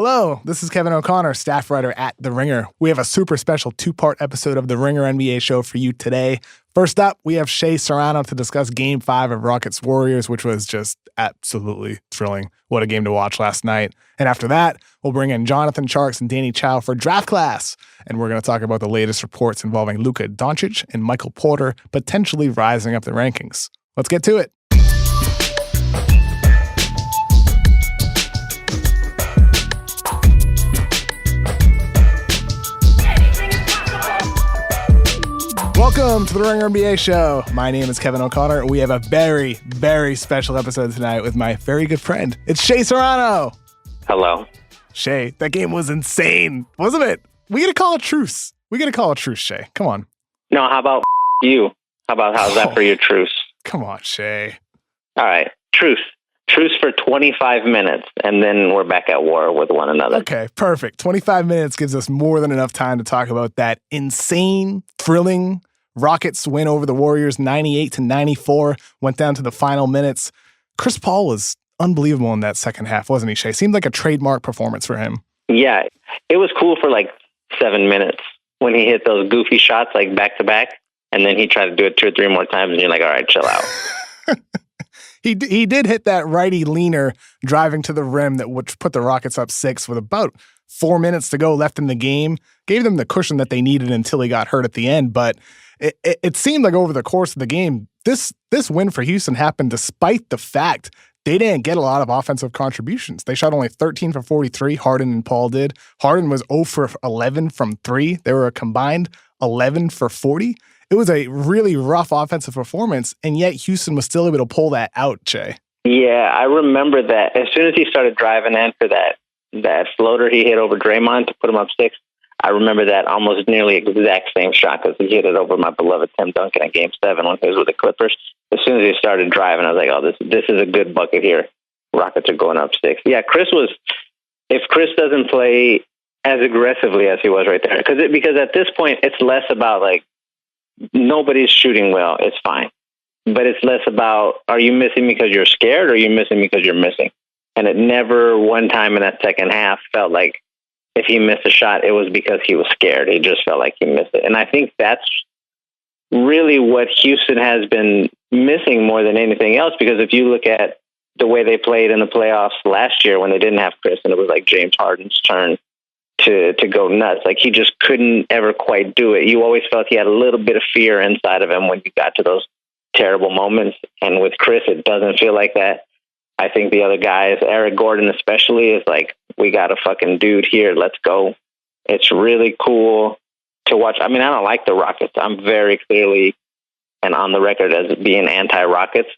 Hello, this is Kevin O'Connor, staff writer at The Ringer. We have a super special two-part episode of The Ringer NBA show for you today. First up, we have Shea Serrano to discuss Game 5 of Rockets-Warriors, which was just absolutely thrilling. What a game to watch last night. And after that, we'll bring in Jonathan Tjarks and Danny Chau for Draft Class. And we're going to talk about the latest reports involving Luka Doncic and Michael Porter potentially rising up the rankings. Let's get to it. Welcome to the Ringer NBA show. My name is Kevin O'Connor. We have a very, very special episode tonight with my very good friend. It's Shea Serrano. Hello. Shea, that game was insane, wasn't it? We got to call a truce. Shea. Come on. No, how about you? How's that for your truce? Come on, Shea. All right. Truce. Truce for 25 minutes, and then we're back at war with one another. Okay, perfect. 25 minutes gives us more than enough time to talk about that insane, thrilling Rockets win over the Warriors 98-94, went down to the final minutes. Chris Paul was unbelievable in that second half, wasn't he, Shea? Seemed like a trademark performance for him. Yeah, it was cool for like 7 minutes when he hit those goofy shots like back-to-back, and then he tried to do it 2 or 3 more times, and you're like, all right, chill out. He did hit that righty leaner driving to the rim which put the Rockets up 6 with about 4 minutes to go left in the game. Gave them the cushion that they needed until he got hurt at the end, but it seemed like over the course of the game, this win for Houston happened despite the fact they didn't get a lot of offensive contributions. They shot only 13 for 43, Harden and Paul did. Harden was 0 for 11 from 3. They were a combined 11 for 40. It was a really rough offensive performance, and yet Houston was still able to pull that out, Jay. Yeah, I remember that. As soon as he started driving in for that floater he hit over Draymond to put him up 6, I remember that almost nearly exact same shot because he hit it over my beloved Tim Duncan in Game 7 when he was with the Clippers. As soon as he started driving, I was like, oh, this is a good bucket here. Rockets are going up 6. Yeah, if Chris doesn't play as aggressively as he was right there, because at this point, it's less about like, nobody's shooting well, it's fine. But it's less about, are you missing because you're scared or are you missing because you're missing? And it never one time in that second half felt like if he missed a shot, it was because he was scared. It just felt like he missed it. And I think that's really what Houston has been missing more than anything else, because if you look at the way they played in the playoffs last year when they didn't have Chris and it was like James Harden's turn to go nuts. Like he just couldn't ever quite do it. You always felt he had a little bit of fear inside of him when you got to those terrible moments. And with Chris, it doesn't feel like that. I think the other guys, Eric Gordon especially, is like, we got a fucking dude here. Let's go. It's really cool to watch. I mean, I don't like the Rockets. I'm very clearly and on the record as being anti-Rockets.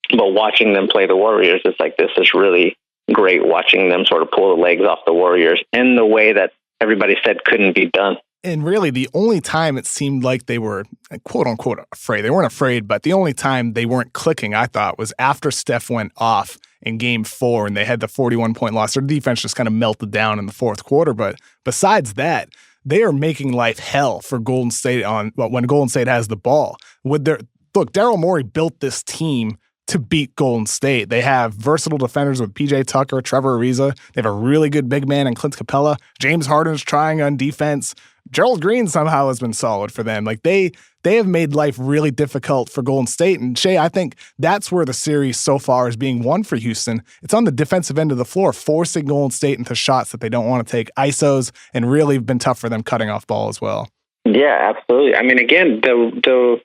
But watching them play the Warriors, it's like, this is really great watching them sort of pull the legs off the Warriors in the way that everybody said couldn't be done. And really, the only time it seemed like they were, quote unquote, afraid, they weren't afraid, but the only time they weren't clicking, I thought, was after Steph went off in Game 4 and they had the 41-point loss. Their defense just kind of melted down in the fourth quarter. But besides that, they are making life hell for Golden State when Golden State has the ball. Look, Daryl Morey built this team to beat Golden State. They have versatile defenders with PJ Tucker, Trevor Ariza. They have a really good big man in Clint Capella. James Harden's trying on defense. Gerald Green somehow has been solid for them. Like they have made life really difficult for Golden State. And Shea, I think that's where the series so far is being won for Houston. It's on the defensive end of the floor, forcing Golden State into shots that they don't want to take, ISOs, and really been tough for them cutting off ball as well. Yeah, absolutely. I mean, again, the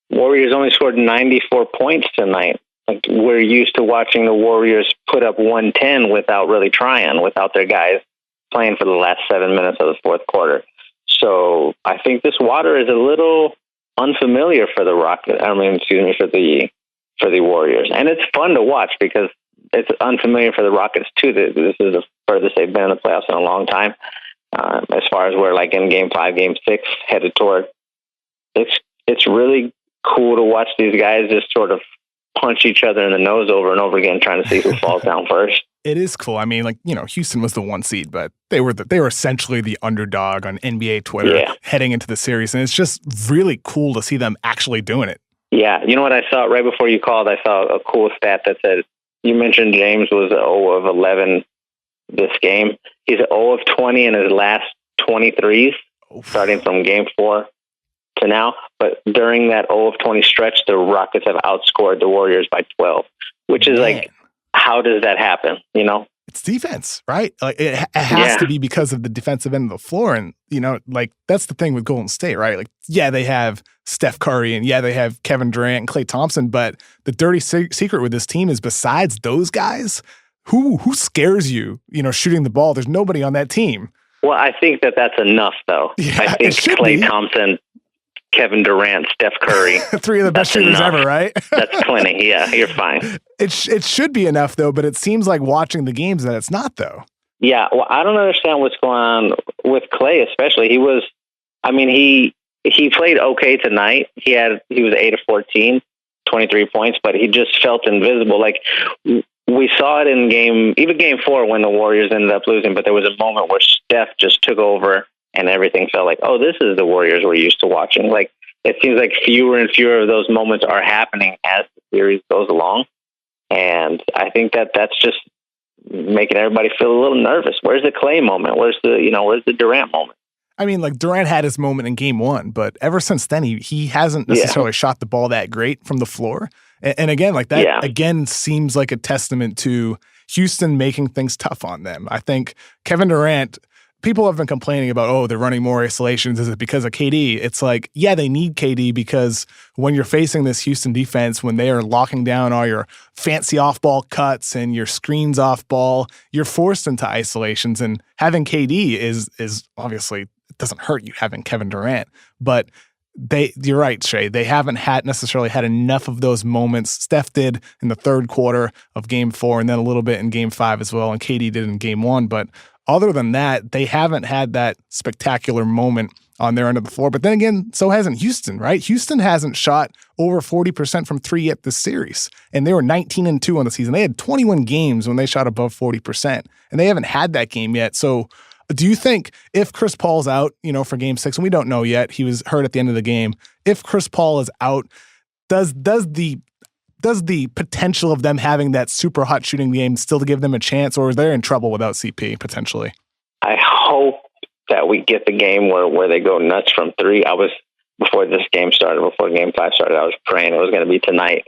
Warriors only scored 94 points tonight. Like, we're used to watching the Warriors put up 110 without really trying, without their guys playing for the last 7 minutes of the fourth quarter. So I think this water is a little unfamiliar for the for the Warriors. And it's fun to watch because it's unfamiliar for the Rockets too. This is the furthest they've been in the playoffs in a long time. As far as we're like in Game 5, Game 6 headed toward, it's really cool to watch these guys just sort of punch each other in the nose over and over again, trying to see who falls down first. It is cool. I mean, Houston was the 1 seed, but they were essentially the underdog on NBA Twitter heading into the series, and it's just really cool to see them actually doing it. Yeah, you know what I saw right before you called? I saw a cool stat that said, you mentioned James was 0 of 11 this game. He's 0 of 20 in his last 23s, starting from game 4 to now. But during that 0 of 20 stretch, the Rockets have outscored the Warriors by 12, which is like, how does that happen? You know, it's defense, right? Like it has to be because of the defensive end of the floor. And, you know, like that's the thing with Golden State, right? Like, yeah, they have Steph Curry and yeah, they have Kevin Durant and Klay Thompson, but the dirty secret with this team is besides those guys, who scares you, you know, shooting the ball? There's nobody on that team. Well, I think that's enough, though. Yeah, I think Klay Thompson, Kevin Durant, Steph Curry. 3 of the best shooters ever, right? That's plenty. Yeah, you're fine. It should be enough, though, but it seems like watching the games that it's not, though. Yeah, well, I don't understand what's going on with Klay, especially. He played okay tonight. He was 8 of 14, 23 points, but he just felt invisible. Like, we saw it in game 4 when the Warriors ended up losing, but there was a moment where Steph just took over and everything felt like, oh, this is the Warriors we're used to watching. Like, it seems like fewer and fewer of those moments are happening as the series goes along. And I think that's just making everybody feel a little nervous. Where's the Klay moment? Where's the Durant moment? I mean, like Durant had his moment in game 1, but ever since then, he hasn't necessarily shot the ball that great from the floor. And again, like that, again, seems like a testament to Houston making things tough on them. I think Kevin Durant, people have been complaining about, oh, they're running more isolations. Is it because of KD? It's like, yeah, they need KD because when you're facing this Houston defense, when they are locking down all your fancy off-ball cuts and your screens off ball, you're forced into isolations. And having KD is obviously, it doesn't hurt you having Kevin Durant, but you're right, Shea. They haven't necessarily had enough of those moments. Steph did in the third quarter of game 4 and then a little bit in game 5 as well. And KD did in game 1. But other than that, they haven't had that spectacular moment on their end of the floor. But then again, so hasn't Houston, right? Houston hasn't shot over 40% from 3 yet this series. And they were 19-2 on the season. They had 21 games when they shot above 40%. And they haven't had that game yet. So do you think if Chris Paul's out, you know, for game 6, and we don't know yet, he was hurt at the end of the game. If Chris Paul is out, does the potential of them having that super hot shooting game still to give them a chance, or is they in trouble without CP potentially? I hope that we get the game where they go nuts from 3. Before this game started, before game 5 started, I was praying it was going to be tonight.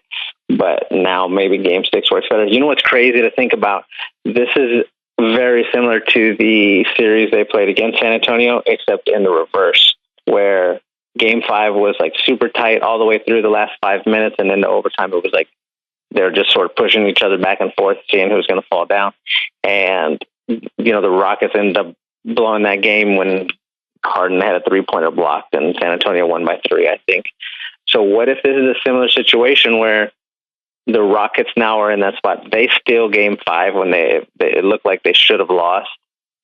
But now maybe game 6 works better. You know what's crazy to think about? This is very similar to the series they played against San Antonio, except in the reverse, where game 5 was like super tight all the way through the last 5 minutes, and then the overtime it was like they're just sort of pushing each other back and forth, seeing who's going to fall down. And you know, the Rockets ended up blowing that game when Harden had a 3-pointer blocked, and San Antonio won by 3, I think. So what if this is a similar situation where the Rockets now are in that spot? They steal game 5 when it looked like they should have lost,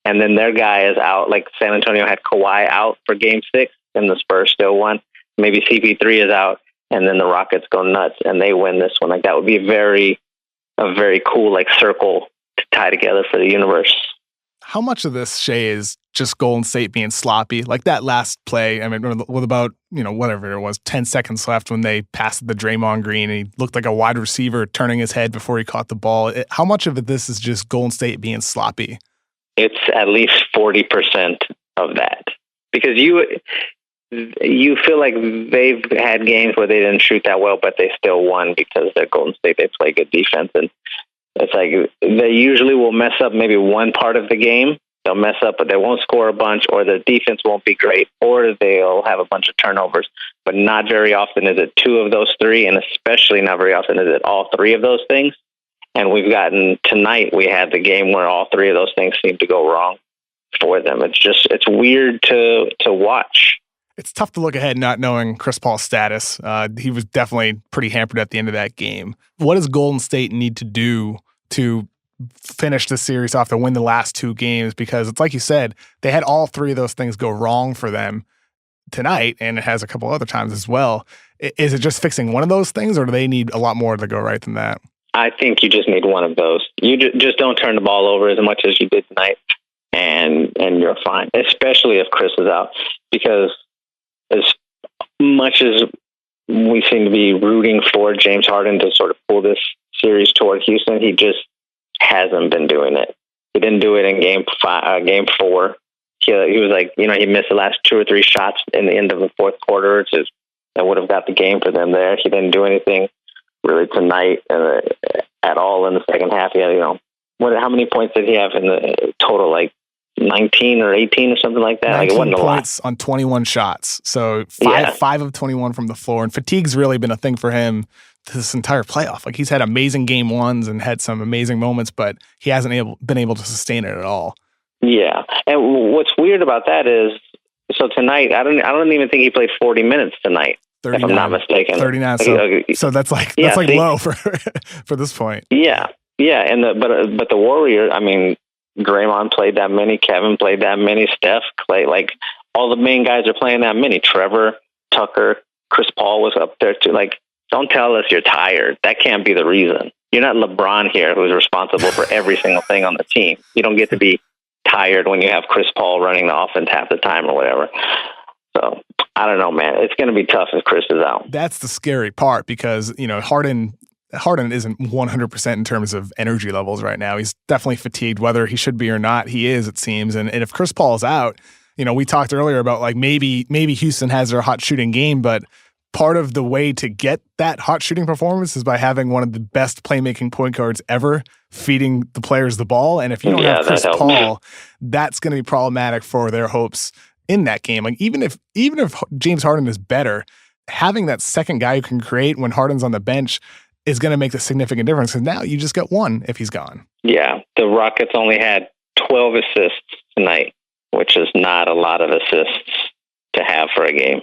and then their guy is out. Like San Antonio had Kawhi out for game 6, and the Spurs still won. Maybe CP3 is out, and then the Rockets go nuts and they win this one. Like that would be a very cool like circle to tie together for the universe. How much of this, Shea, is just Golden State being sloppy? Like that last play, I mean, with about, you know, whatever it was, 10 seconds left when they passed the Draymond Green and he looked like a wide receiver turning his head before he caught the ball. How much of this is just Golden State being sloppy? It's at least 40% of that. Because you feel like they've had games where they didn't shoot that well, but they still won because they're Golden State. They play good defense. And it's like they usually will mess up maybe one part of the game. They'll mess up, but they won't score a bunch, or the defense won't be great, or they'll have a bunch of turnovers. But not very often is it 2 of those 3, and especially not very often is it all 3 of those things. And tonight we had the game where all 3 of those things seem to go wrong for them. It's weird to watch. It's tough to look ahead not knowing Chris Paul's status. He was definitely pretty hampered at the end of that game. What does Golden State need to do to finish the series off to win the last 2 games? Because it's like you said, they had all 3 of those things go wrong for them tonight, and it has a couple other times as well. Is it just fixing one of those things, or do they need a lot more to go right than that? I think you just need one of those. You just don't turn the ball over as much as you did tonight, and you're fine, especially if Chris is out. Because as much as we seem to be rooting for James Harden to sort of pull this series toward Houston, he just hasn't been doing it. He didn't do it in game 4. He was like, he missed the last 2 or 3 shots in the end of the fourth quarter. That would have got the game for them there. He didn't do anything really tonight at all in the second half. He had, how many points did he have in the total? Like 19 or 18 or something like that. 19 like it wasn't points a lot. On 21 shots. So 5 of 21 from the floor. And fatigue's really been a thing for him this entire playoff. Like he's had amazing game ones and had some amazing moments, but he hasn't been able to sustain it at all. Yeah. And what's weird about that is, so tonight, I don't even think he played 40 minutes tonight. 39, if I'm not mistaken. 39. So that's like low for this point. Yeah. Yeah. And but the Warriors, I mean, Draymond played that many, Kevin played that many, Steph, Clay, like all the main guys are playing that many. Trevor, Tucker, Chris Paul was up there too. Like, don't tell us you're tired. That can't be the reason. You're not LeBron here who's responsible for every single thing on the team. You don't get to be tired when you have Chris Paul running the offense half the time or whatever. So I don't know, man. It's going to be tough if Chris is out. That's the scary part because, Harden isn't 100% in terms of energy levels right now. He's definitely fatigued, whether he should be or not. He is, it seems. And if Chris Paul is out, we talked earlier about like maybe Houston has their hot shooting game, but part of the way to get that hot shooting performance is by having one of the best playmaking point guards ever feeding the players the ball. And if you don't have Chris Paul, that's going to be problematic for their hopes in that game. Like even if James Harden is better, having that second guy who can create when Harden's on the bench is going to make a significant difference. Because now you just get one if he's gone. Yeah, the Rockets only had 12 assists tonight, which is not a lot of assists to have for a game.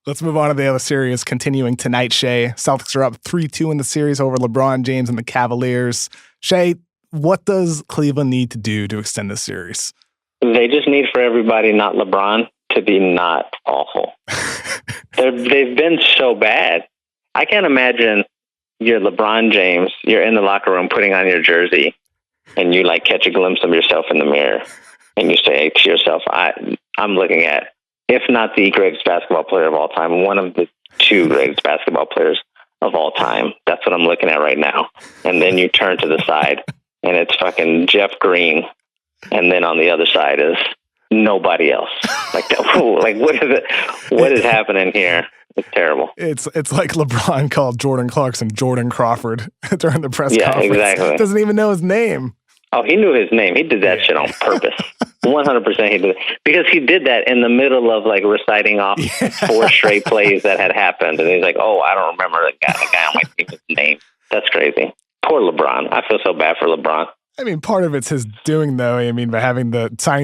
Let's move on to the other series continuing tonight, Shea. Celtics are up 3-2 in the series over LeBron James and the Cavaliers. Shea, what does Cleveland need to do to extend this series? They just need for everybody, not LeBron, to be not awful. They've been so bad. I can't imagine you're LeBron James, you're in the locker room putting on your jersey, and you like catch a glimpse of yourself in the mirror, and you say to yourself, I'm looking at, if not the greatest basketball player of all time, one of the 2 greatest basketball players of all time. That's what I'm looking at right now. And then you turn to the side, and it's fucking Jeff Green. And then on the other side is nobody else. Like that. Like what is it? What is happening here? It's terrible. It's like LeBron called Jordan Clarkson Jordan Crawford during the press conference. Yeah, exactly. Doesn't even know his name. Oh, he knew his name. He did that shit on purpose. 100% he did it. Because he did that in the middle of like reciting off 4 straight plays that had happened. And he's like, oh, I don't remember the guy on my team's name. That's crazy. Poor LeBron. I feel so bad for LeBron. I mean, part of it's his doing, though. I mean, by signing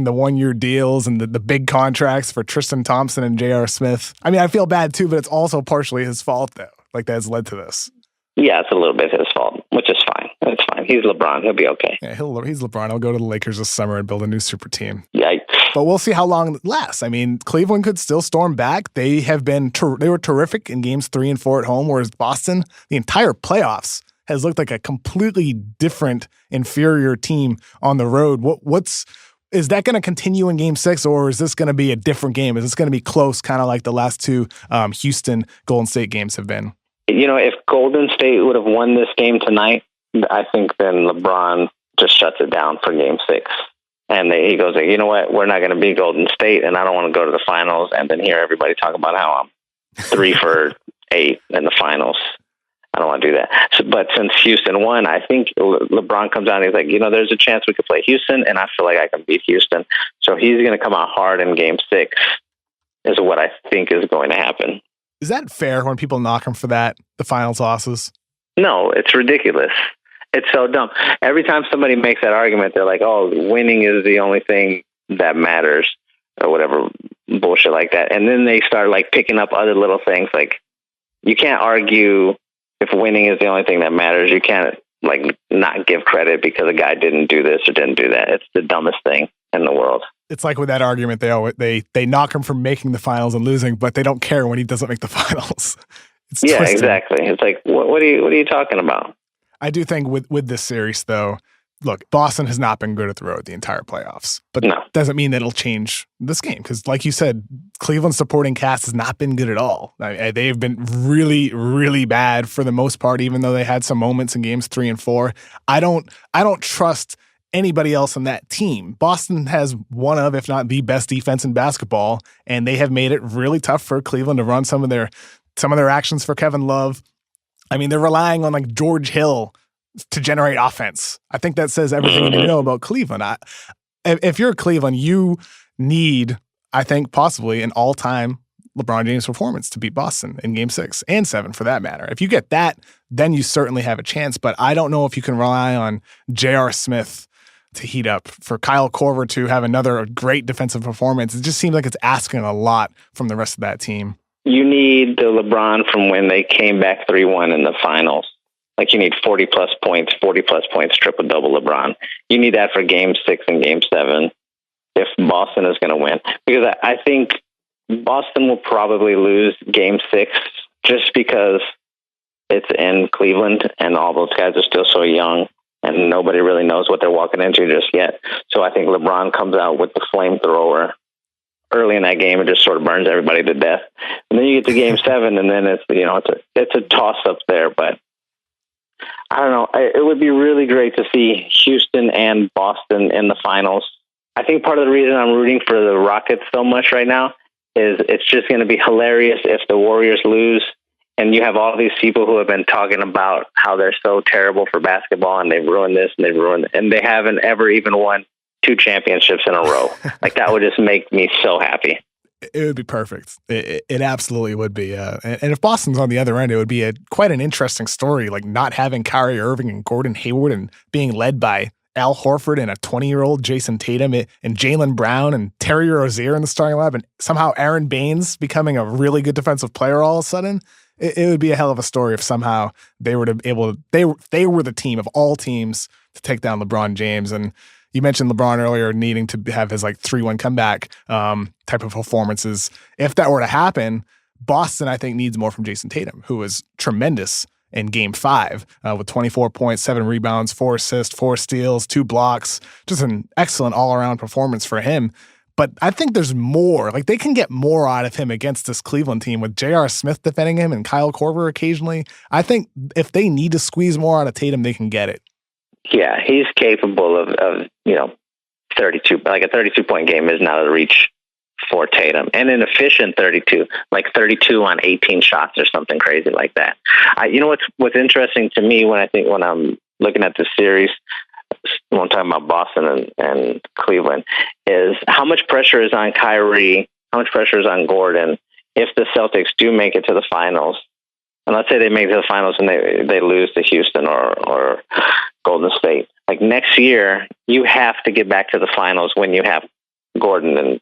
the 1-year deals and the big contracts for Tristan Thompson and J.R. Smith. I mean, I feel bad, too, but it's also partially his fault, though. Like, that has led to this. Yeah, it's a little bit his fault, which is fine. It's fine. He's LeBron. He'll be okay. Yeah, he's LeBron. He'll go to the Lakers this summer and build a new super team. Yikes. But we'll see how long it lasts. I mean, Cleveland could still storm back. They were terrific in games 3 and 4 at home, whereas Boston, the entire playoffs, has looked like a completely different, inferior team on the road. Is that going to continue in Game 6, or is this going to be a different game? Is this going to be close, kind of like the last 2 Houston Golden State games have been? If Golden State would have won this game tonight, I think then LeBron just shuts it down for Game 6. And he goes, you know what? We're not going to be Golden State, and I don't want to go to the finals and then hear everybody talk about how I'm 3 for 8 in the finals. I don't want to do that. But since Houston won, I think LeBron comes out and he's like, there's a chance we could play Houston, and I feel like I can beat Houston. So he's going to come out hard in Game 6 is what I think is going to happen. Is that fair when people knock him for that, the finals losses? No, it's ridiculous. It's so dumb. Every time somebody makes that argument, they're like, oh, winning is the only thing that matters or whatever bullshit like that. And then they start like picking up other little things. Like you can't argue if winning is the only thing that matters. You can't like not give credit because a guy didn't do this or didn't do that. It's the dumbest thing in the world. It's like with that argument, they knock him for making the finals and losing, but they don't care when he doesn't make the finals. It's twisted. Exactly. It's like, what are you talking about? I do think with this series, though, look, Boston has not been good at the road the entire playoffs, but doesn't mean that it'll change this game. Because like you said, Cleveland's supporting cast has not been good at all. They've been really, really bad for the most part, even though they had some moments in games 3 and 4. I don't trust anybody else on that team. Boston has one of, if not the best defense in basketball, and they have made it really tough for Cleveland to run some of their actions for Kevin Love. I mean, they're relying on like George Hill to generate offense. I think that says everything you need to know about Cleveland. If you're Cleveland, you need, I think, possibly an all-time LeBron James performance to beat Boston in Game 6 and 7 for that matter. If you get that, then you certainly have a chance. But I don't know if you can rely on J.R. Smith to heat up, for Kyle Korver to have another great defensive performance. It just seems like it's asking a lot from the rest of that team. You need the LeBron from when they came back 3-1 in the finals. Like, you need 40-plus points, triple-double LeBron. You need that for Game 6 and Game 7 if Boston is going to win. Because I think Boston will probably lose Game 6 just because it's in Cleveland and all those guys are still so young and nobody really knows what they're walking into just yet. So I think LeBron comes out with the flamethrower early in that game and just sort of burns everybody to death. And then you get to Game 7 and then it's a toss-up there. But I don't know. It would be really great to see Houston and Boston in the finals. I think part of the reason I'm rooting for the Rockets so much right now is it's just going to be hilarious if the Warriors lose and you have all these people who have been talking about how they're so terrible for basketball and they've ruined this and they've ruined it, and they haven't ever even won 2 championships in a row. Like, that would just make me so happy. It would be perfect. It absolutely would be. And if Boston's on the other end, it would be quite an interesting story, like not having Kyrie Irving and Gordon Hayward and being led by Al Horford and a 20-year-old Jason Tatum and Jaylen Brown and Terry Rozier in the starting lineup, and somehow Aaron Baines becoming a really good defensive player all of a sudden. It would be a hell of a story if somehow they were they were the team of all teams to take down LeBron James. And you mentioned LeBron earlier needing to have his like 3-1 comeback type of performances. If that were to happen, Boston, I think, needs more from Jason Tatum, who was tremendous in Game 5 with 24 points, 7 rebounds, 4 assists, 4 steals, 2 blocks. Just an excellent all-around performance for him. But I think there's more. Like, they can get more out of him against this Cleveland team with J.R. Smith defending him and Kyle Korver occasionally. I think if they need to squeeze more out of Tatum, they can get it. Yeah, he's capable of 32. Like, a 32-point game is not a reach for Tatum. And an efficient 32, like 32 on 18 shots or something crazy like that. What's interesting to me when I'm looking at this series, when I'm talking about Boston and Cleveland, is how much pressure is on Kyrie, how much pressure is on Gordon if the Celtics do make it to the finals. And let's say they make it to the finals and they lose to Houston or Golden State. Like, next year, you have to get back to the finals when you have Gordon and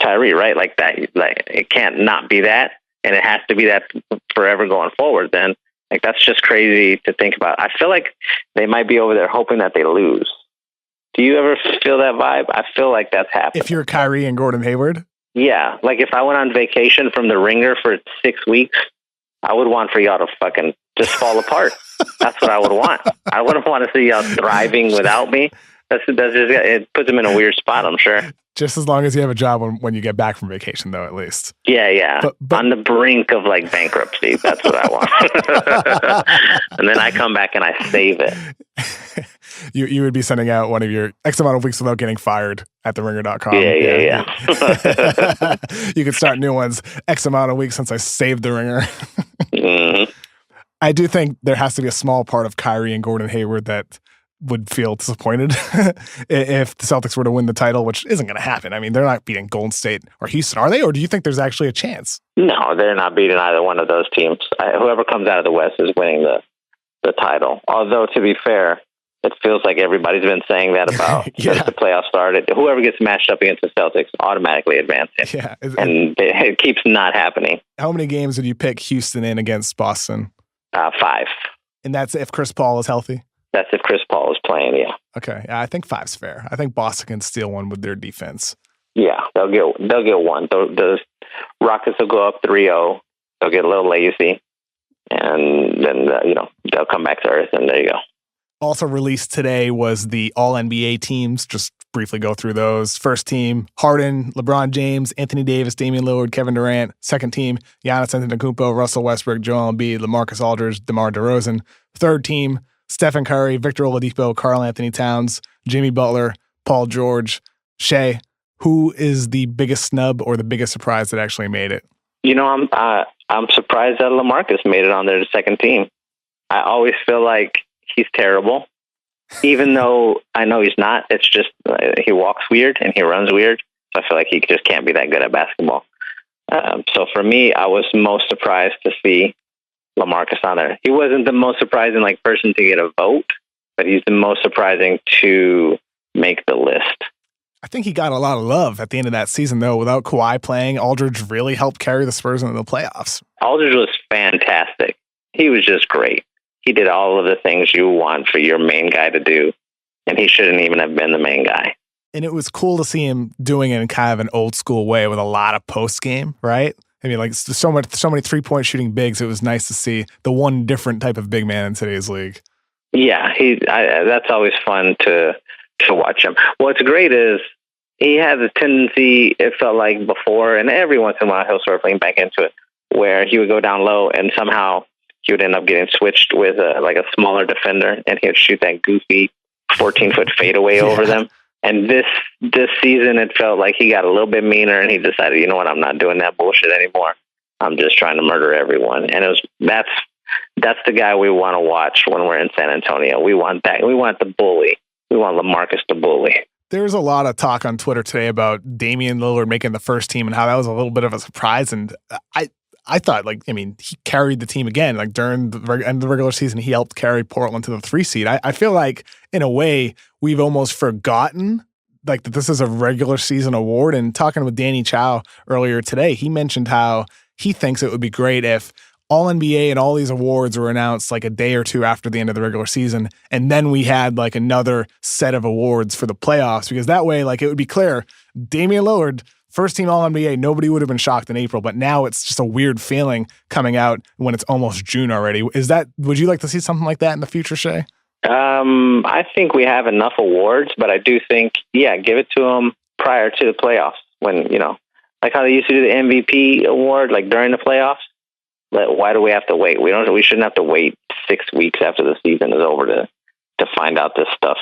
Kyrie, right? Like that. Like, it can't not be that, and it has to be that forever going forward. Then, like, that's just crazy to think about. I feel like they might be over there hoping that they lose. Do you ever feel that vibe? I feel like that's happening. If you're Kyrie and Gordon Hayward? Yeah. Like, if I went on vacation from the Ringer for 6 weeks, I would want for y'all to fucking just fall apart. That's what I would want. I wouldn't want to see y'all thriving without me. That's just, it puts them in a weird spot, I'm sure. Just as long as you have a job when you get back from vacation, though, at least. Yeah. But on the brink of, like, bankruptcy. That's what I want. And then I come back and I save it. You would be sending out one of your X amount of weeks without getting fired at theringer.com. Yeah. You could start new ones. X amount of weeks since I saved the Ringer. Mm-hmm. I do think there has to be a small part of Kyrie and Gordon Hayward that would feel disappointed if the Celtics were to win the title, which isn't going to happen. I mean, they're not beating Golden State or Houston, are they? Or do you think there's actually a chance? No, they're not beating either one of those teams. Whoever comes out of the West is winning the title. Although, to be fair, it feels like everybody's been saying that about since the playoffs started. Whoever gets matched up against the Celtics automatically advances. Yeah. And it keeps not happening. How many games would you pick Houston in against Boston? 5. And that's if Chris Paul is healthy? That's if Chris Paul is playing, yeah. Okay. I think 5's fair. I think Boston can steal one with their defense. Yeah, they'll get one. The Rockets will go up 3-0. They'll get a little lazy. And then, they'll come back to earth, and there you go. Also released today was the All-NBA teams. Just briefly go through those. First team, Harden, LeBron James, Anthony Davis, Damian Lillard, Kevin Durant. Second team, Giannis Antetokounmpo, Russell Westbrook, Joel Embiid, LaMarcus Aldridge, DeMar DeRozan. Third team, Stephen Curry, Victor Oladipo, Karl Anthony Towns, Jimmy Butler, Paul George, Shea. Who is the biggest snub or the biggest surprise that actually made it? I'm surprised that LaMarcus made it on their second team. I always feel like he's terrible, even though I know he's not. It's just he walks weird and he runs weird. So I feel like he just can't be that good at basketball. So for me, I was most surprised to see LaMarcus on there. He wasn't the most surprising person to get a vote, but he's the most surprising to make the list. I think he got a lot of love at the end of that season, though. Without Kawhi playing, Aldridge really helped carry the Spurs into the playoffs. Aldridge was fantastic. He was just great. He did all of the things you want for your main guy to do, and he shouldn't even have been the main guy. And it was cool to see him doing it in kind of an old school way with a lot of post game, right? I mean, like so many 3-point shooting bigs. It was nice to see the one different type of big man in today's league. Yeah, that's always fun to watch him. What's great is he has a tendency, it felt like before, and every once in a while he'll start playing back into it, where he would go down low and somehow he would end up getting switched with a smaller defender, and he would shoot that goofy 14-foot fadeaway over them. And this season, it felt like he got a little bit meaner, and he decided, you know what, I'm not doing that bullshit anymore. I'm just trying to murder everyone. And that's the guy we want to watch when we're in San Antonio. We want that. We want the bully. We want LaMarcus the bully. There's a lot of talk on Twitter today about Damian Lillard making the first team and how that was a little bit of a surprise. And I thought, he carried the team again. Like during the end of the regular season, he helped carry Portland to the 3 seed. I feel like, in a way, we've almost forgotten that this is a regular season award. And talking with Danny Chau earlier today, he mentioned how he thinks it would be great if All-NBA and all these awards were announced a day or two after the end of the regular season, and then we had another set of awards for the playoffs, because that way it would be clear, Damian Lillard, first team All-NBA, nobody would have been shocked in April, but now it's just a weird feeling coming out when it's almost June already. Would you like to see something like that in the future, Shea? I think we have enough awards, but I do think, give it to them prior to the playoffs when, like how they used to do the MVP award, during the playoffs. Why do we have to wait? We shouldn't have to wait 6 weeks after the season is over to find out this stuff.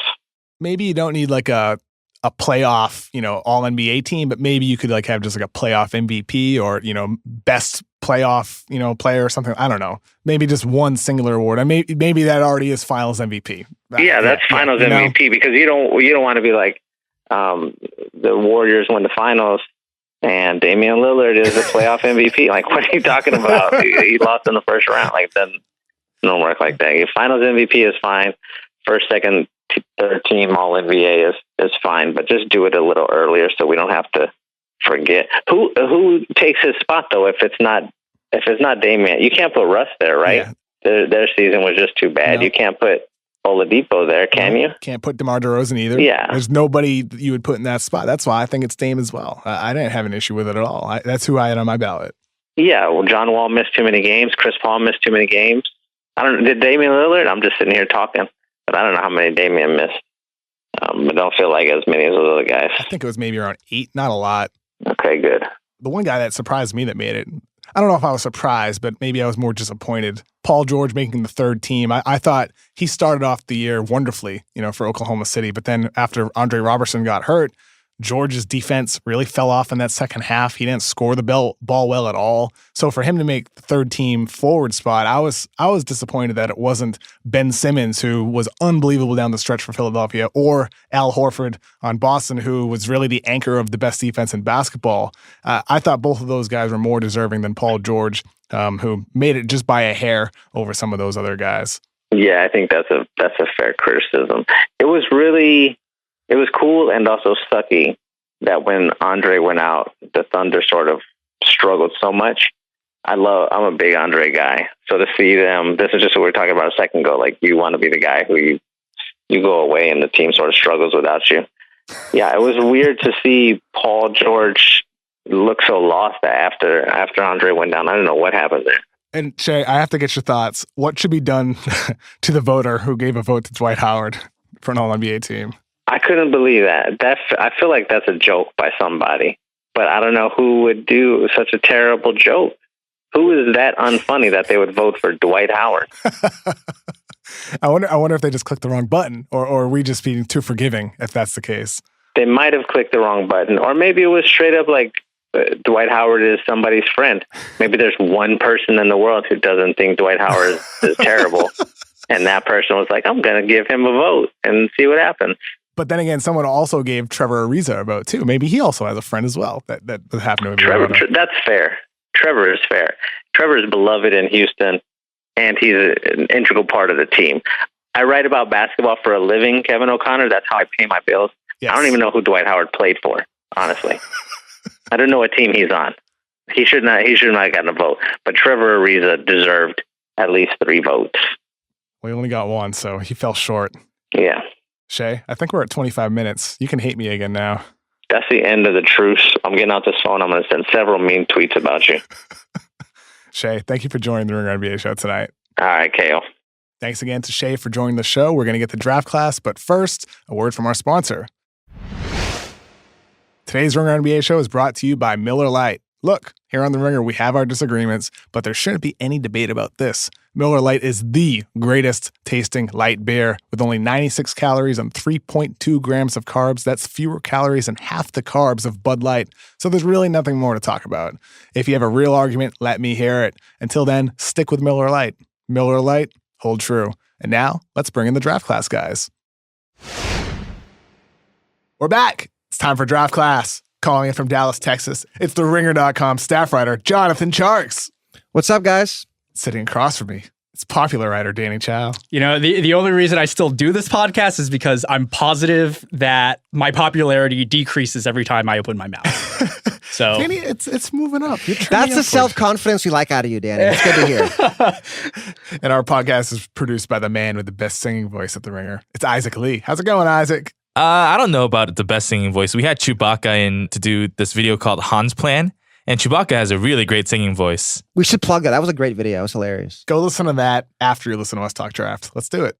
Maybe you don't need a playoff, all NBA team, but maybe you could have just a playoff MVP or, best playoff, player or something. I don't know. Maybe just one singular award. And maybe that already is Finals MVP. Yeah, that's Finals MVP because you don't want to be the Warriors win the finals and Damian Lillard is a playoff MVP. What are you talking about? He lost in the first round. That don't work like that. Your Finals MVP is fine. First, second, third team All NBA is fine, but just do it a little earlier so we don't have to forget who takes his spot though. If it's not Damian, you can't put Russ there, right? Yeah. Their season was just too bad. No. You can't put Oladipo there, can you? Can't put DeMar DeRozan either. Yeah. There's nobody that you would put in that spot. That's why I think it's Dame as well. I didn't have an issue with it at all. That's who I had on my ballot. Yeah, well, John Wall missed too many games. Chris Paul missed too many games. Did Damian Lillard? I'm just sitting here talking, but I don't know how many Damian missed. But don't feel like as many as those other guys. I think it was maybe around 8, not a lot. Okay, good. The one guy that surprised me that made it, I don't know if I was surprised, but maybe I was more disappointed. Paul George making the third team. I thought he started off the year wonderfully, for Oklahoma City. But then after Andre Robertson got hurt, George's defense really fell off in that second half. He didn't score the ball well at all. So for him to make the third team forward spot, I was disappointed that it wasn't Ben Simmons, who was unbelievable down the stretch for Philadelphia, or Al Horford on Boston, who was really the anchor of the best defense in basketball. I thought both of those guys were more deserving than Paul George, who made it just by a hair over some of those other guys. Yeah, I think that's a fair criticism. It was cool and also sucky that when Andre went out, the Thunder sort of struggled so much. I'm a big Andre guy. So to see them, this is just what we were talking about a second ago. You want to be the guy who you go away and the team sort of struggles without you. Yeah, it was weird to see Paul George look so lost after Andre went down. I don't know what happened there. And Shea, I have to get your thoughts. What should be done to the voter who gave a vote to Dwight Howard for an All-NBA team? I couldn't believe that. I feel like that's a joke by somebody, but I don't know who would do such a terrible joke. Who is that unfunny that they would vote for Dwight Howard? I wonder if they just clicked the wrong button, or are we just being too forgiving if that's the case? They might have clicked the wrong button, or maybe it was straight up like Dwight Howard is somebody's friend. Maybe there's one person in the world who doesn't think Dwight Howard is terrible, and that person was like, I'm going to give him a vote and see what happens. But then again, someone also gave Trevor Ariza a vote too. Maybe he also has a friend as well that happened to Trevor. That's fair. Trevor is fair. Trevor is beloved in Houston, and he's an integral part of the team. I write about basketball for a living, Kevin O'Connor. That's how I pay my bills. Yes. I don't even know who Dwight Howard played for, honestly. I don't know what team he's on. He should not have gotten a vote. But Trevor Ariza deserved at least 3 votes. We only got 1, so he fell short. Yeah. Shea, I think we're at 25 minutes. You can hate me again now. That's the end of the truce. I'm getting out this phone. I'm going to send several mean tweets about you. Shea, thank you for joining the Ringer NBA show tonight. All right, KO. Thanks again to Shea for joining the show. We're going to get the draft class, but first, a word from our sponsor. Today's Ringer NBA show is brought to you by Miller Lite. Look, here on The Ringer, we have our disagreements, but there shouldn't be any debate about this. Miller Lite is the greatest tasting light beer with only 96 calories and 3.2 grams of carbs. That's fewer calories and half the carbs of Bud Light. So there's really nothing more to talk about. If you have a real argument, let me hear it. Until then, stick with Miller Lite. Miller Lite, hold true. And now, let's bring in the draft class, guys. We're back. It's time for draft class. Calling in from Dallas, Texas, it's the Ringer.com staff writer, Jonathan Tjarks. What's up, guys? Sitting across from me, it's popular writer, Danny Chau. You know, the only reason I still do this podcast is because I'm positive that my popularity decreases every time I open my mouth. So Danny, it's moving up. That's the self-confidence we like out of you, Danny. It's good to hear. And our podcast is produced by the man with the best singing voice at the Ringer. It's Isaac Lee. How's it going, Isaac? I don't know about the best singing voice. We had Chewbacca in to do this video called Han's Plan, and Chewbacca has a really great singing voice. We should plug that. That was a great video. It was hilarious. Go listen to that after you listen to us talk draft. Let's do it.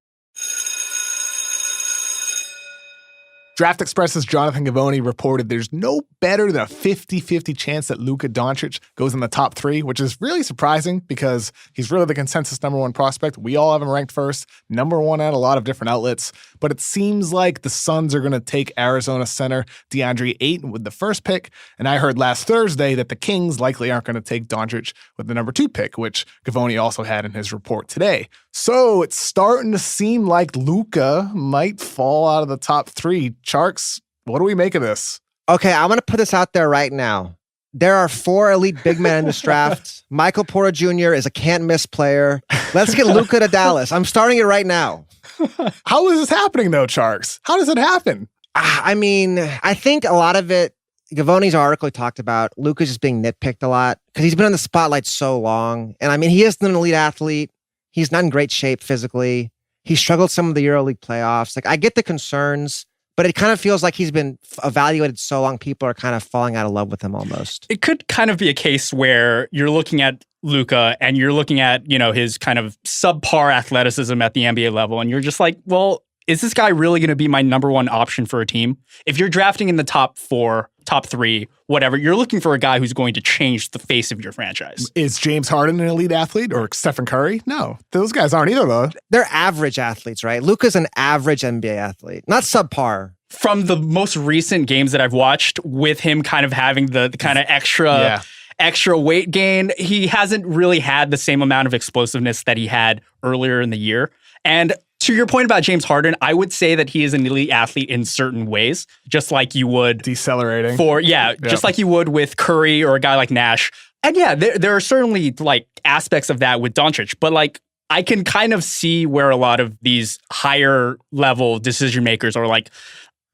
Draft Express's Jonathan Givony reported there's no better than a 50-50 chance that Luka Doncic goes in the top 3, which is really surprising because he's really the consensus number 1 prospect. We all have him ranked first, number 1 at a lot of different outlets. But it seems like the Suns are going to take Arizona center DeAndre Ayton with the first pick. And I heard last Thursday that the Kings likely aren't going to take Doncic with the number 2 pick, which Givony also had in his report today. So it's starting to seem like Luka might fall out of the top 3. Tjarks, what do we make of this? Okay, I'm going to put this out there right now. There are 4 elite big men in this draft. Michael Porter Jr. is a can't-miss player. Let's get Luka to Dallas. I'm starting it right now. How is this happening, though, Tjarks? How does it happen? I mean, I think a lot of it, Givony's article talked about Luka just being nitpicked a lot because he's been in the spotlight so long. And I mean, he is an elite athlete. He's not in great shape physically. He struggled some of the EuroLeague playoffs. Like, I get the concerns, but it kind of feels like he's been evaluated so long, people are kind of falling out of love with him almost. it could kind of be a case where you're looking at Luka and you're looking at, you know, his kind of subpar athleticism at the NBA level, and you're just like, well, is this guy really going to be my number 1 option for a team? If you're drafting in the top 4, top 3, whatever, you're looking for a guy who's going to change the face of your franchise. Is James Harden an elite athlete or Stephen Curry? No, those guys aren't either, though. They're average athletes, right? Luka's an average NBA athlete, not subpar. From the most recent games that I've watched, with him kind of having the kind of extra weight gain, he hasn't really had the same amount of explosiveness that he had earlier in the year. And to your point about James Harden, I would say that he is an elite athlete in certain ways, just like you would decelerating just like you would with Curry or a guy like Nash. And yeah, there are certainly like aspects of that with Doncic, but like I can kind of see where a lot of these higher level decision makers are like,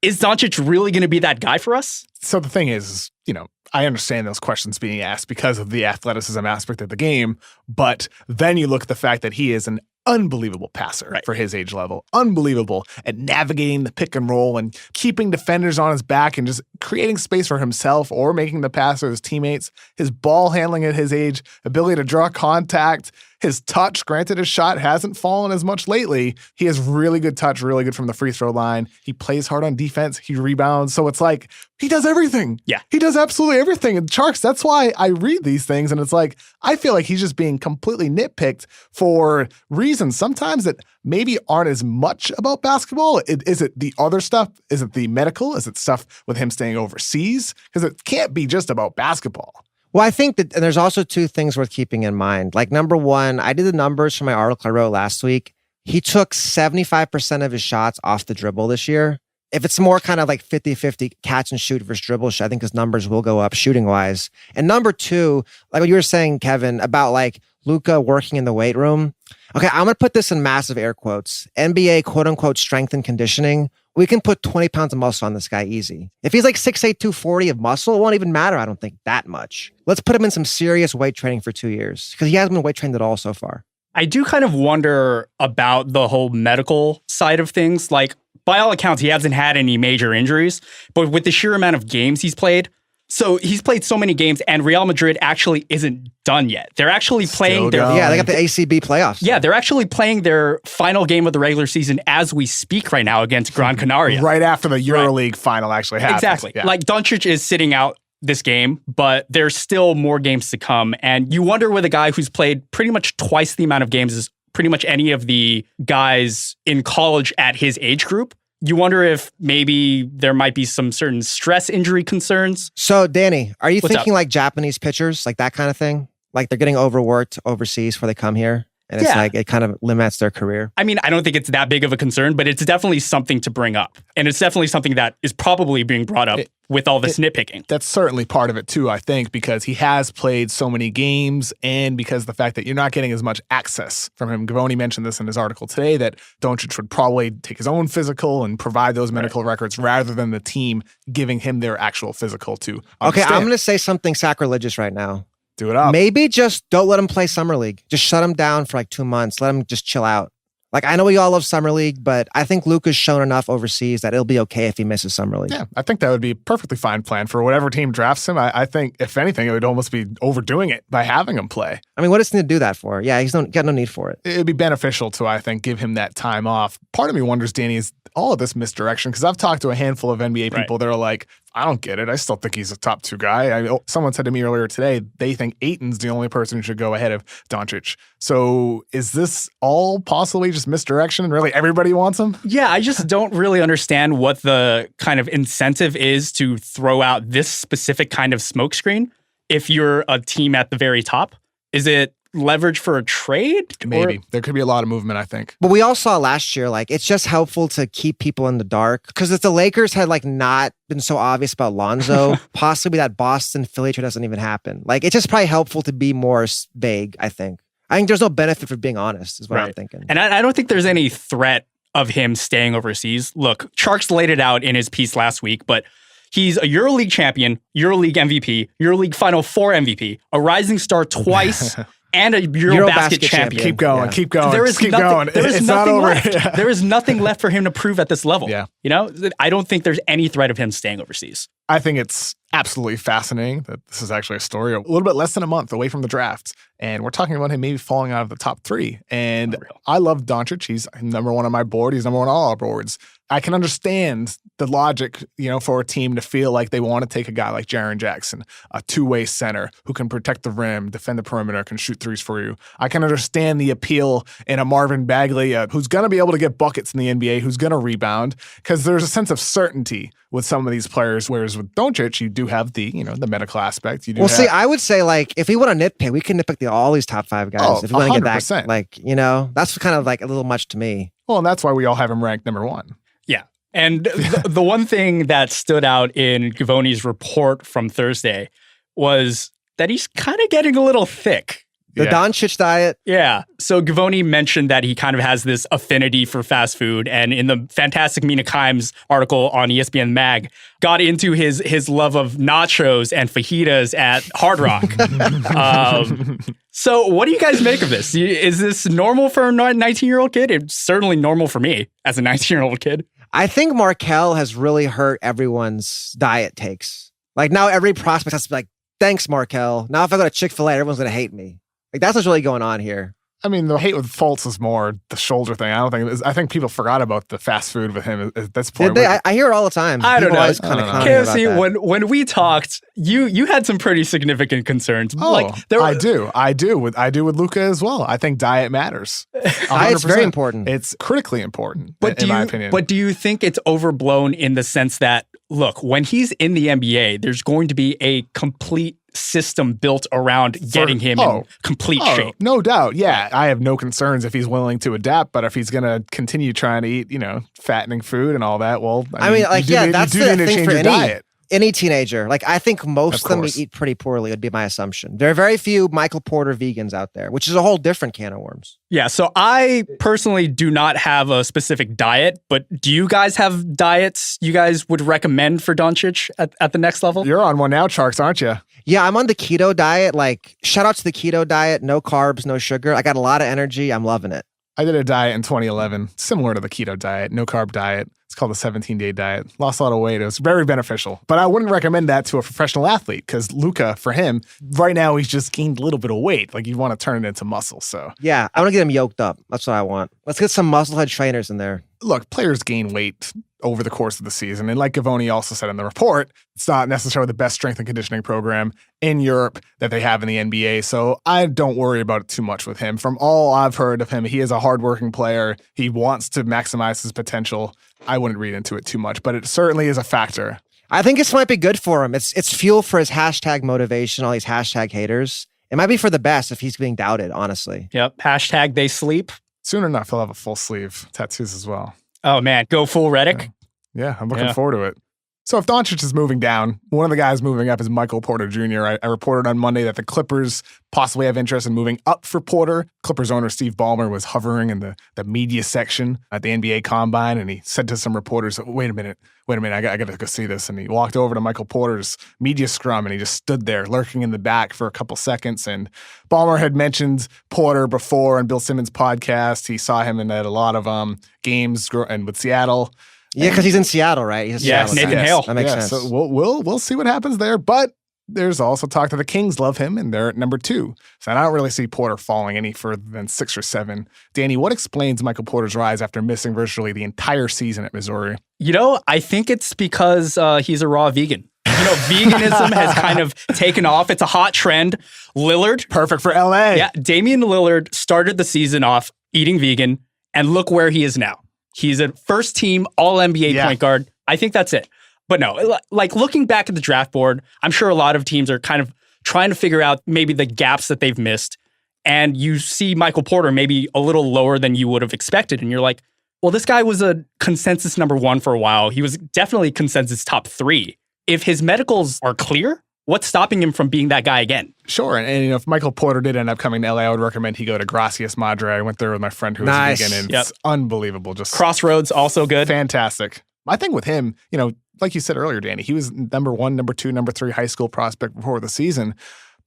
is Doncic really going to be that guy for us? So the thing is, you know, I understand those questions being asked because of the athleticism aspect of the game, but then you look at the fact that he is an unbelievable passer for his age level. Unbelievable at navigating the pick and roll and keeping defenders on his back and just creating space for himself or making the pass for his teammates. His ball handling at his age, ability to draw contact. His touch, granted his shot hasn't fallen as much lately. He has really good touch, really good from the free throw line. He plays hard on defense. He rebounds. So it's like, he does everything. Yeah. He does absolutely everything. And Tjarks, that's why I read these things. And it's like, I feel like he's just being completely nitpicked for reasons sometimes that maybe aren't as much about basketball. Is it the other stuff? Is it the medical? Is it stuff with him staying overseas? Because it can't be just about basketball. Well, I think that, and there's also two things worth keeping in mind. Like, number one, I did the numbers for my article I wrote last week. He took 75% of his shots off the dribble this year. If it's more kind of like 50-50 catch and shoot versus dribble, I think his numbers will go up shooting wise. And number two, like what you were saying, Kevin, about like Luka working in the weight room. Okay, I'm going to put this in massive air quotes. NBA quote unquote strength and conditioning. We can put 20 pounds of muscle on this guy easy. If he's like 6'8", 240 of muscle, it won't even matter, I don't think, that much. Let's put him in some serious weight training for 2 years because he hasn't been weight trained at all so far. I do kind of wonder about the whole medical side of things. Like, by all accounts, he hasn't had any major injuries, but with the sheer amount of games he's played, so he's played so many games, and Real Madrid actually isn't done yet. They're actually playing their... Yeah, they got the ACB playoffs. Yeah, they're actually playing their final game of the regular season as we speak right now against Gran Canaria. Right after the EuroLeague final actually happens. Exactly. Yeah. Like, Doncic is sitting out this game, but there's still more games to come. And you wonder with a guy who's played pretty much twice the amount of games as pretty much any of the guys in college at his age group, you wonder if maybe there might be some certain stress injury concerns. So, Danny, are you What's thinking up? like Japanese pitchers, like that kind of thing? Like they're getting overworked overseas before they come here? And it's Yeah. like, it kind of limits their career. I mean, I don't think it's that big of a concern, but it's definitely something to bring up. And it's definitely something that is probably being brought up with all this nitpicking. That's certainly part of it too, I think, because he has played so many games and because of the fact that you're not getting as much access from him. Gavoni mentioned this in his article today that Doncic would probably take his own physical and provide those medical records rather than the team giving him their actual physical to understand. Okay, I'm going to say something sacrilegious right now. Do it up. Maybe just don't let him play Summer League. Just shut him down for like 2 months. Let him just chill out. Like, I know we all love Summer League, but I think Luka's shown enough overseas that it'll be okay if he misses Summer League. Yeah, I think that would be a perfectly fine plan for whatever team drafts him. I think, if anything, it would almost be overdoing it by having him play. I mean, what does he need to do that for? Yeah, he's got no need for it. It'd be beneficial to, I think, give him that time off. Part of me wonders, Danny, is all of this misdirection, because I've talked to a handful of NBA people that are like, I don't get it. I still think he's a top 2 guy. Someone said to me earlier today, they think Ayton's the only person who should go ahead of Doncic. So is this all possibly just misdirection and really everybody wants him? Yeah, I just don't really understand what the kind of incentive is to throw out this specific kind of smokescreen if you're a team at the very top. Is it leverage for a trade? Maybe. There could be a lot of movement, I think. But we all saw last year, like, it's just helpful to keep people in the dark. Because if the Lakers had, like, not been so obvious about Lonzo, possibly that Boston-Philly trade doesn't even happen. Like, it's just probably helpful to be more vague, I think. I think there's no benefit for being honest, is what I'm thinking. And I don't think there's any threat of him staying overseas. Look, Tjarks laid it out in his piece last week, but he's a EuroLeague champion, EuroLeague MVP, EuroLeague Final Four MVP, a rising star twice, and a Eurobasket champion. Keep going, keep going. There is keep nothing, going. There is it's nothing not over. left. There is nothing left for him to prove at this level. Yeah. You know, I don't think there's any threat of him staying overseas. I think it's absolutely fascinating that this is actually a story a little bit less than a month away from the draft. And we're talking about him maybe falling out of the top 3. And I love Doncic. He's number 1 on my board. He's number 1 on all our boards. I can understand the logic, for a team to feel like they want to take a guy like Jaren Jackson, a two-way center who can protect the rim, defend the perimeter, can shoot threes for you. I can understand the appeal in a Marvin Bagley who's going to be able to get buckets in the NBA, who's going to rebound, because there's a sense of certainty with some of these players, whereas with Doncic, you do have the, the medical aspect. See, I would say, like, if we want to nitpick, we can nitpick all these top 5 guys. Oh, if we want to get 100%. that, like, that's kind of like a little much to me. Well, and that's why we all have him ranked number 1. Yeah. And the one thing that stood out in Gavoni's report from Thursday was that he's kind of getting a little thick. The Doncic diet. Yeah. So Gavoni mentioned that he kind of has this affinity for fast food. And in the fantastic Mina Kimes article on ESPN Mag, got into his love of nachos and fajitas at Hard Rock. So what do you guys make of this? Is this normal for a 19-year-old kid? It's certainly normal for me as a 19-year-old kid. I think Markelle has really hurt everyone's diet takes. Like, now every prospect has to be like, thanks, Markelle. Now if I go to Chick-fil-A, everyone's going to hate me. Like, that's what's really going on here. I mean, the hate with Fultz is more the shoulder thing. I think people forgot about the fast food with him at this point. I hear it all the time. I don't know. KFC, when we talked, you had some pretty significant concerns. Oh, I do with Luka as well. I think diet matters. Diet's very important. It's critically important, in my opinion. But do you think it's overblown in the sense that, look, when he's in the NBA, there's going to be a complete system built around getting him in complete shape. No doubt. Yeah. I have no concerns if he's willing to adapt, but if he's going to continue trying to eat, fattening food and all that, well, that's the thing for diet. Any teenager. Like, I think most of them eat pretty poorly, would be my assumption. There are very few Michael Porter vegans out there, which is a whole different can of worms. Yeah, so I personally do not have a specific diet, but do you guys have diets you guys would recommend for Doncic at the next level? You're on one now, Tjarks, aren't you? Yeah, I'm on the keto diet. Like, shout out to the keto diet. No carbs, no sugar. I got a lot of energy. I'm loving it. I did a diet in 2011, similar to the keto diet, no carb diet. It's called the 17-day diet. Lost a lot of weight. It was very beneficial. But I wouldn't recommend that to a professional athlete because Luka, for him, right now he's just gained a little bit of weight. Like, you want to turn it into muscle. So yeah, I want to get him yoked up. That's what I want. Let's get some musclehead trainers in there. Look, players gain weight over the course of the season. And like Gavoni also said in the report, it's not necessarily the best strength and conditioning program in Europe that they have in the NBA. So I don't worry about it too much with him. From all I've heard of him, he is a hardworking player. He wants to maximize his potential. I wouldn't read into it too much, but it certainly is a factor. I think this might be good for him. It's fuel for his hashtag motivation, all these hashtag haters. It might be for the best if he's being doubted, honestly. Yep. Hashtag they sleep. Soon enough, he'll have a full sleeve tattoos as well. Oh, man. Go full Reddick. Yeah, I'm looking forward to it. So if Doncic is moving down, one of the guys moving up is Michael Porter Jr. I reported on Monday that the Clippers possibly have interest in moving up for Porter. Clippers owner Steve Ballmer was hovering in the media section at the NBA Combine, and he said to some reporters, wait a minute, I got to go see this. And he walked over to Michael Porter's media scrum, and he just stood there lurking in the back for a couple seconds. And Ballmer had mentioned Porter before on Bill Simmons' podcast. He saw him at a lot of games and with Seattle. Yeah, because he's in Seattle, right? He's Nathan Hale. That makes sense. So we'll see what happens there. But there's also talk that the Kings love him, and they're at number 2. So I don't really see Porter falling any further than 6 or 7. Danny, what explains Michael Porter's rise after missing virtually the entire season at Missouri? I think it's because he's a raw vegan. Veganism has kind of taken off. It's a hot trend. Lillard. Perfect for LA. Yeah, Damian Lillard started the season off eating vegan, and look where he is now. He's a first-team All-NBA point guard. I think that's it. But no, like looking back at the draft board, I'm sure a lot of teams are kind of trying to figure out maybe the gaps that they've missed. And you see Michael Porter maybe a little lower than you would have expected. And you're like, well, this guy was a consensus number 1 for a while. He was definitely consensus top 3. If his medicals are clear, what's stopping him from being that guy again? Sure. And if Michael Porter did end up coming to LA, I would recommend he go to Gracias Madre. I went there with my friend who was vegan, and it's unbelievable. Just Crossroads, also good. Fantastic. I think with him, like you said earlier, Danny, he was number 1, number 2, number 3 high school prospect before the season.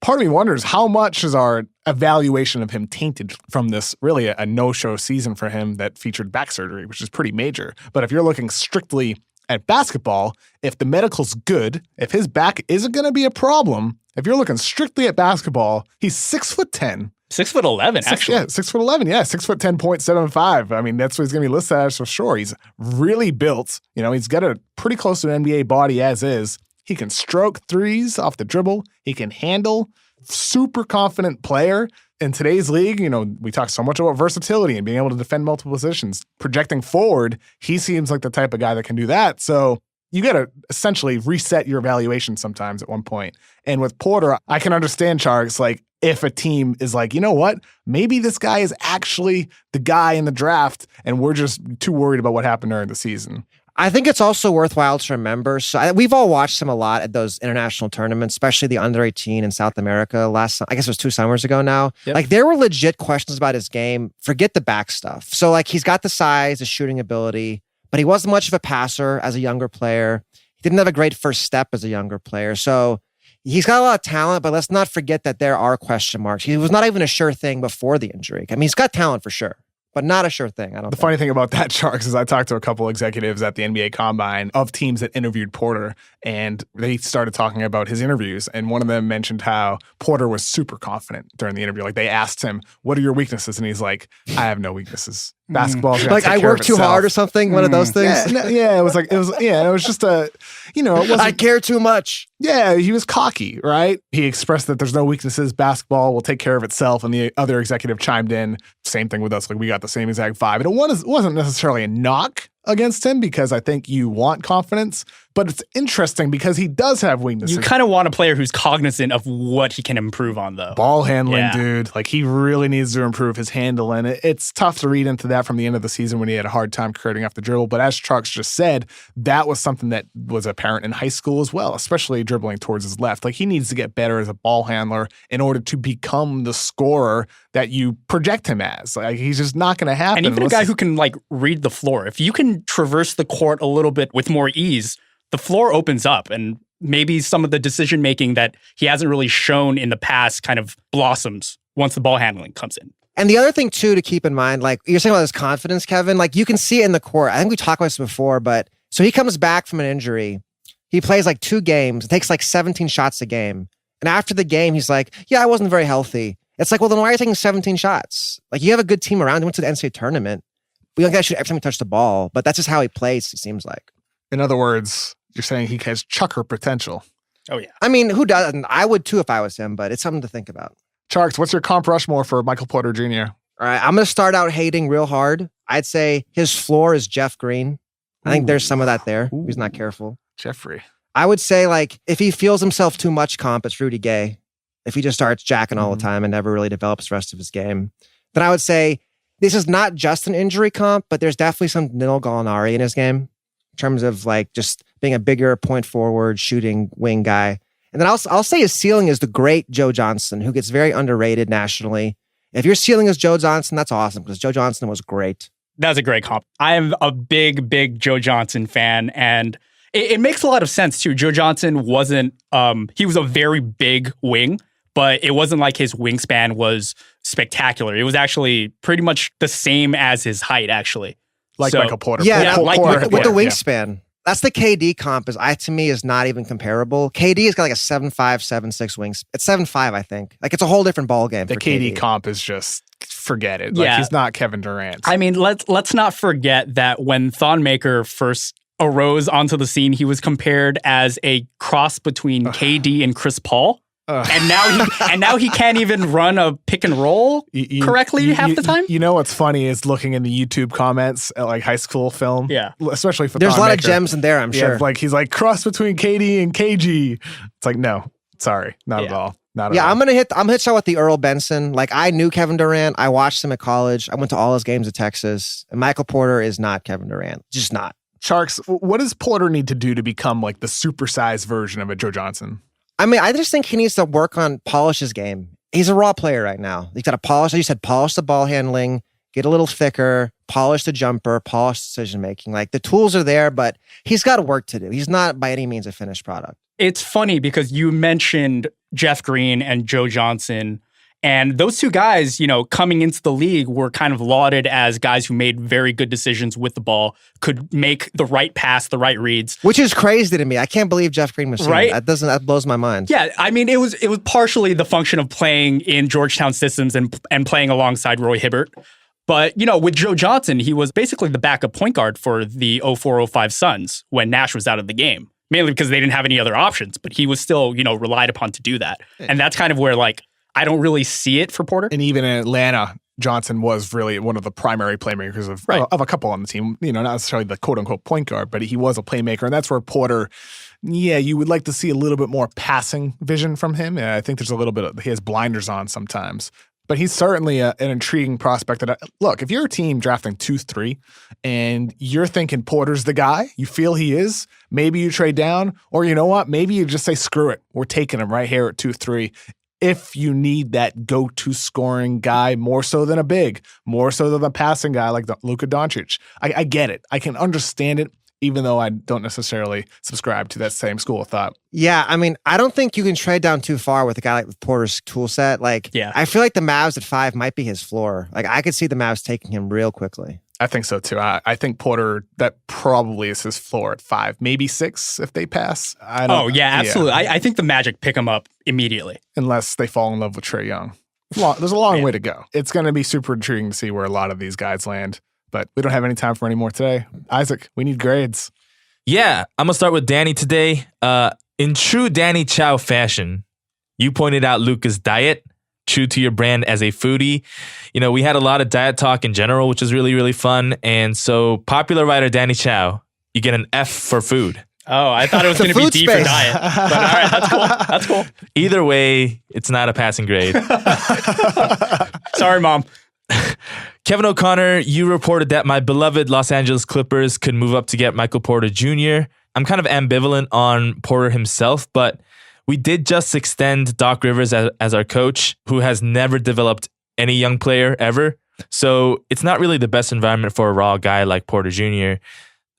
Part of me wonders how much is our evaluation of him tainted from this really a no-show season for him that featured back surgery, which is pretty major. But if you're looking strictly at basketball, if the medical's good, if his back isn't going to be a problem, if you're looking strictly at basketball, he's 6'10". 6'11", actually. Yeah, 6'11". Yeah, 6'10.75". I mean, that's what he's going to be listed as for sure. He's really built. He's got a pretty close to an NBA body as is. He can stroke threes off the dribble. He can handle. Super confident player. In today's league, we talk so much about versatility and being able to defend multiple positions. Projecting forward, he seems like the type of guy that can do that. So you got to essentially reset your evaluation sometimes at one point. And with Porter, I can understand, Tjarks, like if a team is like, you know what, maybe this guy is actually the guy in the draft and we're just too worried about what happened during the season. I think it's also worthwhile to remember. So we've all watched him a lot at those international tournaments, especially the under 18 in South America I guess it was 2 summers ago now. Yep. Like there were legit questions about his game. Forget the back stuff. So like he's got the size, the shooting ability, but he wasn't much of a passer as a younger player. He didn't have a great first step as a younger player. So he's got a lot of talent, but let's not forget that there are question marks. He was not even a sure thing before the injury. I mean, he's got talent for sure, but not a sure thing. The funny thing about that, Tjarks, is I talked to a couple executives at the NBA Combine of teams that interviewed Porter, and they started talking about his interviews. And one of them mentioned how Porter was super confident during the interview. Like they asked him, "What are your weaknesses?" And he's like, "I have no weaknesses. Basketball's gonna Like take I care work of too itself." hard or something. One of those things. It was just a, it wasn't. I care too much. Yeah, he was cocky, right? He expressed that there's no weaknesses. Basketball will take care of itself. And the other executive chimed in, same thing with us. Like we got the same exact vibe. And it wasn't necessarily a knock against him because I think you want confidence, but it's interesting because he does have weaknesses. You kind of want a player who's cognizant of what he can improve on, though. Ball handling, dude. Like he really needs to improve his handle. And it's tough to read into that from the end of the season when he had a hard time creating off the dribble. But as Tjarks just said, that was something that was apparent in high school as well, especially dribbling towards his left. Like he needs to get better as a ball handler in order to become the scorer that you project him as. Like he's just not going to happen. And even a guy who can like read the floor. If you can traverse the court a little bit with more ease, the floor opens up and maybe some of the decision making that he hasn't really shown in the past kind of blossoms once the ball handling comes in. And the other thing too to keep in mind, like you're saying about his confidence, Kevin, like you can see it in the court. I think we talked about this before, but so he comes back from an injury. He plays like 2 games, takes like 17 shots a game. And after the game, he's like, yeah, I wasn't very healthy. It's like, well, then why are you taking 17 shots? Like you have a good team around. He went to the NCAA tournament. We don't get to shoot every time he touched the ball, but that's just how he plays, it seems like. In other words, you're saying he has chucker potential. Oh, yeah. I mean, who doesn't? I would too if I was him, but it's something to think about. Tjarks, what's your comp Rushmore for Michael Porter Jr.? All right, I'm going to start out hating real hard. I'd say his floor is Jeff Green. I think there's some of that there. He's not careful. Jeffrey. I would say, like, if he feels himself too much comp, it's Rudy Gay. If he just starts jacking all the time and never really develops the rest of his game, then I would say this is not just an injury comp, but there's definitely some Nil Gallinari in his game in terms of like just being a bigger point forward, shooting wing guy. And then I'll say his ceiling is the great Joe Johnson, who gets very underrated nationally. If your ceiling is Joe Johnson, that's awesome because Joe Johnson was great. That's a great comp. I am a big Joe Johnson fan, and it makes a lot of sense too. Joe Johnson wasn't, he was a very big wing, but it wasn't like his wingspan was spectacular. It was actually pretty much the same as his height, actually. Like Michael Porter. Yeah, Porter, with the wingspan. That's the KD comp to me is not even comparable. KD has got like a 7'5", 7'6" wings. It's 7'5", I think. Like it's a whole different ball game. The for KD comp is just forget it. Like Yeah. he's not Kevin Durant. I mean, let's not forget that when Thonmaker first arose onto the scene, he was compared as a cross between KD and Chris Paul. And now he can't even run a pick and roll correctly half the time. You know what's funny is looking in the YouTube comments at like high school film. Yeah. Especially for There's a lot of Thonmaker. gems in there, I'm sure. Like he's like cross between KD and KG. It's like, no, sorry, not at all. Not at all. I'm gonna hit shot with the Earl Benson. Like I knew Kevin Durant. I watched him at college. I went to all his games at Texas. And Michael Porter is not Kevin Durant. Just not. Tjarks, what does Porter need to do to become like the supersized version of a Joe Johnson? I mean, I just think he needs to work on polish his game. He's a raw player right now. He's got to polish, as you said, polish the ball handling, get a little thicker, polish the jumper, polish decision making. Like the tools are there, but he's got work to do. He's not by any means a finished product. It's funny because you mentioned Jeff Green and Joe Johnson. And those two guys, coming into the league were kind of lauded as guys who made very good decisions with the ball, could make the right pass, the right reads. Which is crazy to me. I can't believe Jeff Green was right. That blows my mind. Yeah, I mean, it was partially the function of playing in Georgetown systems and playing alongside Roy Hibbert. But, with Joe Johnson, he was basically the backup point guard for the 04-05 Suns when Nash was out of the game. Mainly because they didn't have any other options, but he was still, relied upon to do that. And that's kind of where, I don't really see it for Porter. And even in Atlanta, Johnson was really one of the primary playmakers of a couple on the team. Not necessarily the quote-unquote point guard, but he was a playmaker. And that's where Porter, you would like to see a little bit more passing vision from him. I think there's a little bit he has blinders on sometimes. But he's certainly an intriguing prospect. Look, if you're a team drafting 2-3 and you're thinking Porter's the guy, you feel he is, maybe you trade down. Or you know what? Maybe you just say, screw it. We're taking him right here at 2-3. If you need that go-to scoring guy more so than a big, more so than a passing guy like Luka Doncic. I get it. I can understand it, even though I don't necessarily subscribe to that same school of thought. Yeah, I mean, I don't think you can trade down too far with a guy like Porter's tool set. I feel like the Mavs at 5 might be his floor. I could see the Mavs taking him real quickly. I think so too. I think Porter, that probably is his floor at 5, maybe 6 if they pass. Absolutely. I think the Magic pick him up immediately. Unless they fall in love with Trae Young. There's a long way to go. It's going to be super intriguing to see where a lot of these guys land, but we don't have any time for any more today. Isaac, we need grades. Yeah, I'm going to start with Danny today. In true Danny Chau fashion, you pointed out Luka's diet, true to your brand as a foodie. You know, we had a lot of diet talk in general, which is really, really fun. And so popular writer Danny Chau, you get an F for food. Oh, I thought it was going to be D for diet. But all right, that's cool. That's cool. Either way, it's not a passing grade. Sorry, Mom. Kevin O'Connor, you reported that my beloved Los Angeles Clippers could move up to get Michael Porter Jr. I'm kind of ambivalent on Porter himself, but we did just extend Doc Rivers as our coach, who has never developed any young player ever. So it's not really the best environment for a raw guy like Porter Jr.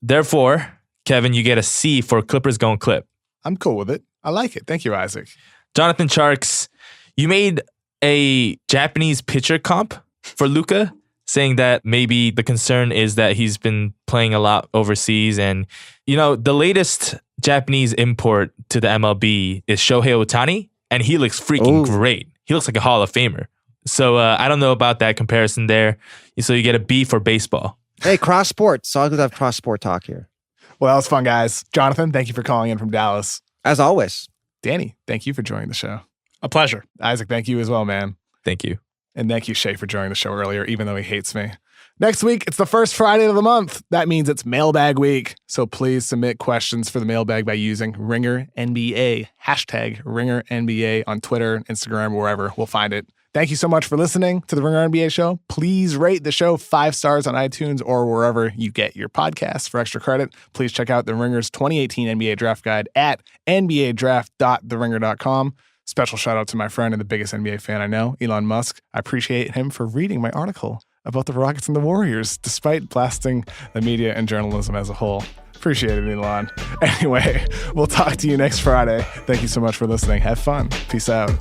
Therefore, Kevin, you get a C for Clippers going Clip. I'm cool with it. I like it. Thank you, Isaac. Jonathan Tjarks, you made a Japanese pitcher comp for Luka, saying that maybe the concern is that he's been playing a lot overseas. And, you know, the latest Japanese import to the MLB is Shohei Ohtani, and he looks freaking great. He looks like a Hall of Famer. So I don't know about that comparison there. So you get a B for baseball. Hey, cross sports. So I'll have cross sport talk here. Well, that was fun, guys. Jonathan, thank you for calling in from Dallas. As always. Danny, thank you for joining the show. A pleasure. Isaac, thank you as well, man. Thank you. And thank you, Shea, for joining the show earlier, even though he hates me. Next week, it's the first Friday of the month. That means it's mailbag week. So please submit questions for the mailbag by using Ringer NBA, hashtag Ringer NBA on Twitter, Instagram, wherever. We'll find it. Thank you so much for listening to the Ringer NBA show. Please rate the show 5 stars on iTunes or wherever you get your podcasts for extra credit. Please check out the Ringer's 2018 NBA Draft Guide at nbadraft.theringer.com. Special shout out to my friend and the biggest NBA fan I know, Elon Musk. I appreciate him for reading my article about the Rockets and the Warriors, despite blasting the media and journalism as a whole. Appreciate it, Elon. Anyway, we'll talk to you next Friday. Thank you so much for listening. Have fun. Peace out.